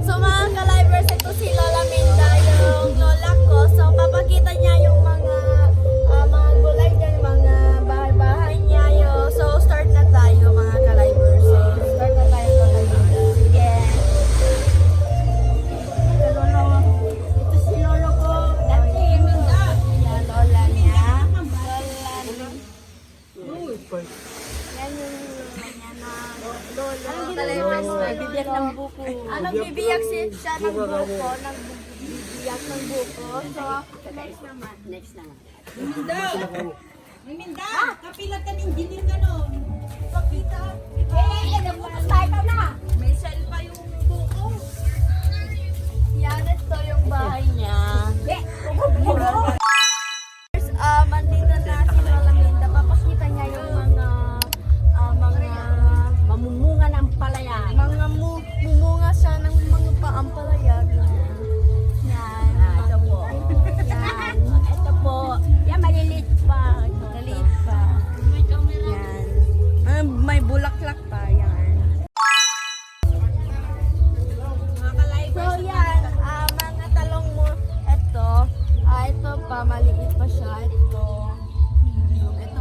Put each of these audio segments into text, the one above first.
So mga ka-livers, ito si Lola Minda, yung lola ko. So papakita niya yung mga gulay dyan, mga bahay-bahay niya. So start na tayo mga ka-livers. So start na tayo Lola Minda. Sige. Ito si lolo ko. Dati Minda. Yan, lola niya. Yan yung lola niya na lola. Bibigyan ng buko. Anong bibiyak siya ng buko? Nagbibiyak ng buko. So, next naman. Minda! Minda! Kapilat ka ng engineer ka nun. Pakita. Nabutas tayo ka na. May cell pa yung buko. Yan, ito yung bahay niya. Andito na si Lola Minda. Papakita niya yung mga Mamumunga ng palaya. mga mumunga siya ng mga paampalaya. Yan. Ito po. Yan. Ito po. Yan, maliliit pa. Maliit pa. Yan. May bulaklak pa. Yan. So yan, mga talong mo, ito pa, maliit pa siya, ito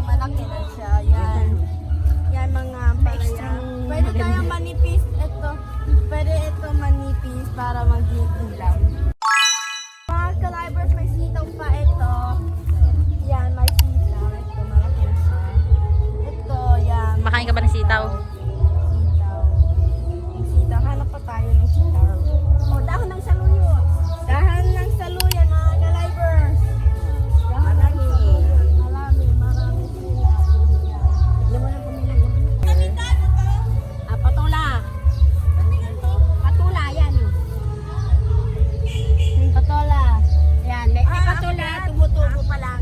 malaki na siya, yan mga palaya. Pwede tayong manipis, pwede ito manipis para maging ulam. Mga ka-livers, may sitaw pa ito. Yan, may sitaw, ito malaki na siya. Ito, yan. Makain ka ba ng sitaw? Sitaw, hanap pa tayo ng sitaw. O, dahon ng saluyo. Dahan ng saluyan mga ka-livers. Marami. Marami sila. Alam mo lang pumilang. Patola. Patola, yan. Yung patola. Yan, may patola. Tumutubo pa lang.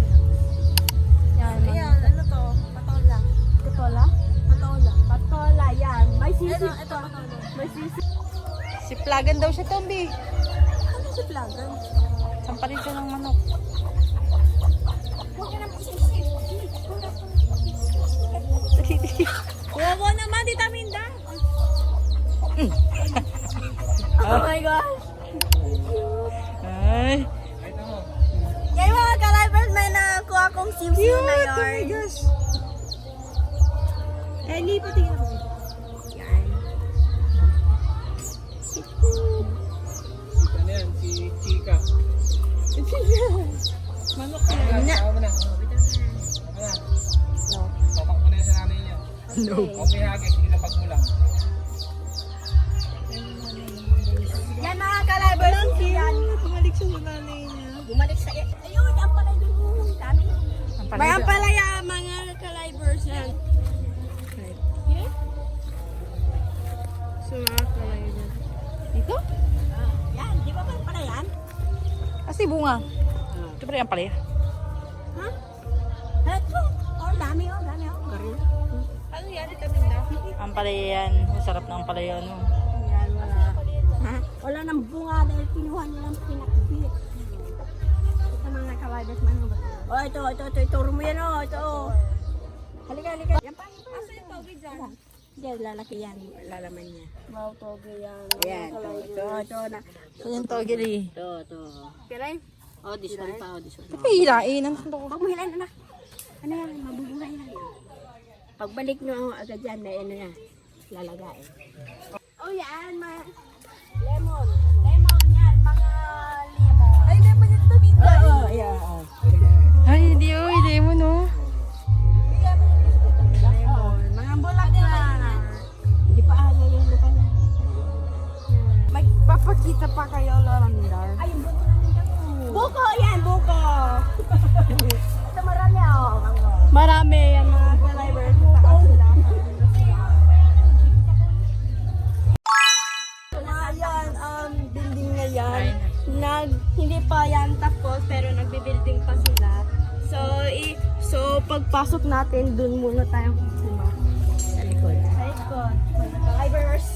Yan, ano to? Patola. Patola? Patola. Patola, yan. May sisi. Ito, may sisi. Siplagan daw siya, Tombi. Ano si Plagan? Sampalin siya ng manok. Huwag ka naman sisi. Wawa naman, Tita Minda. Oh my gosh. Ay. Yan mga ka-livers, may nakakuha kong siw-siw na Oh yarn. my gosh. Ellie, patingin ako. Yan. Ano yan? Si Chika. Manok yan. Tama na. Tapak mo na yan sa nanay niya. No. Huwag may hagis, hindi na pagmulang. Yan mga ka-livers. Yan. Bumalik siya sa nanay niya. Bumalik sa... Ayun, yan pala yung dami. May ampalaya mga ka-livers yan. So mga ka-livers. Dito? Yan, di ba pala yan? Kasi bunga. Ito pa rin ang palaya. Ha? Ito. Oh, dami oh, dami oh. Garil. Ano yan, Tita Minda? Ang palaya yan. Masarap na ang palaya, no? Yan, wala. Ha? Wala nang bunga dahil pinuha nilang pinakbit. Ito mga kawadas man. Oh, ito. Turo mo yan oh, ito. Halika. Yan pa. Asa yung tawag dyan? Diyan, lalaki yan. Lalaman niya. Wow, toge yan. Ayan, ito na. So yung togel eh. Ito. Kiray? Oh, this one pa, oh, this one. Ito hilain. Ano ito? Huwag mo hilain, anak. Ano yan, mabubuhay yan. Pagbalik nyo agad yan, na ano yan, lalagain. Oh, yan. Lemon. Lemon yan. Mga lemon. Ay, lemon yung Tita Minda. Oo, ayan. Ay, hindi oh. Hindi mo, no? Lemon. Mga bulaklak. Hindi pa ayaw yung lupa na. Magpapakita pa kayo, Lola Mindar. Ay, yung buko na nila mo. Buko yan, buko. Ito marami oh. Marami yan mga ka-livers. Ayan, building na yan. Hindi pa yan tapos pero nagbi-building pa sila. So pagpasok natin, dun muna tayong kukuha. Sa likod. Sa ikot, mga ka-livers.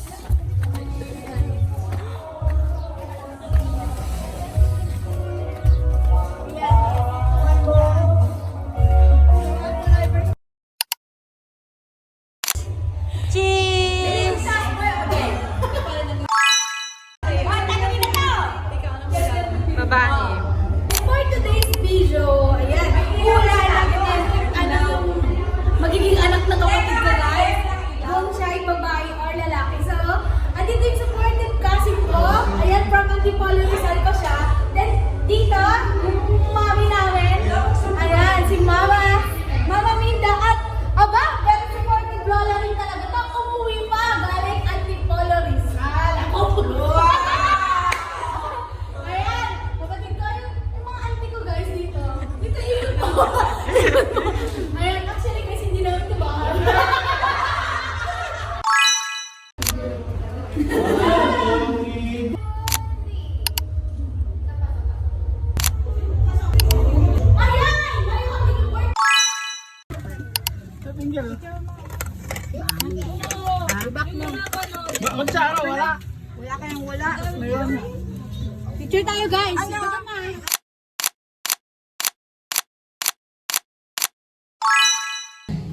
Cheese! Polo Rizal pa siya. Then, dito, yung mami namin. Ayan, si Mama Minda. At, aba, very supportive lola rin talaga. Pag umuwi pa, galing Antipolo Rizal. Ako, ayan, kapatid ko, yung mga auntie ko guys dito. Dito yun po. Ayan, actually guys, hindi naman ito bahay. Magsara, wala. Picture tayo guys.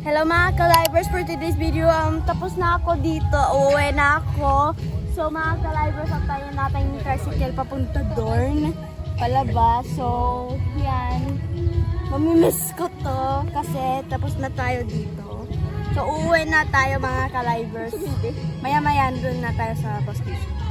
Hello mga ka-livers, for today's video, tapos na ako dito, uuwi na ako. So mga ka-livers, antayin natin yung tricycle papunta doon, palabas. So, yan. Mamimiss ko to kasi tapos na tayo dito. So, uuwi na tayo mga ka-livers. Maya-maya doon na tayo sa bus station.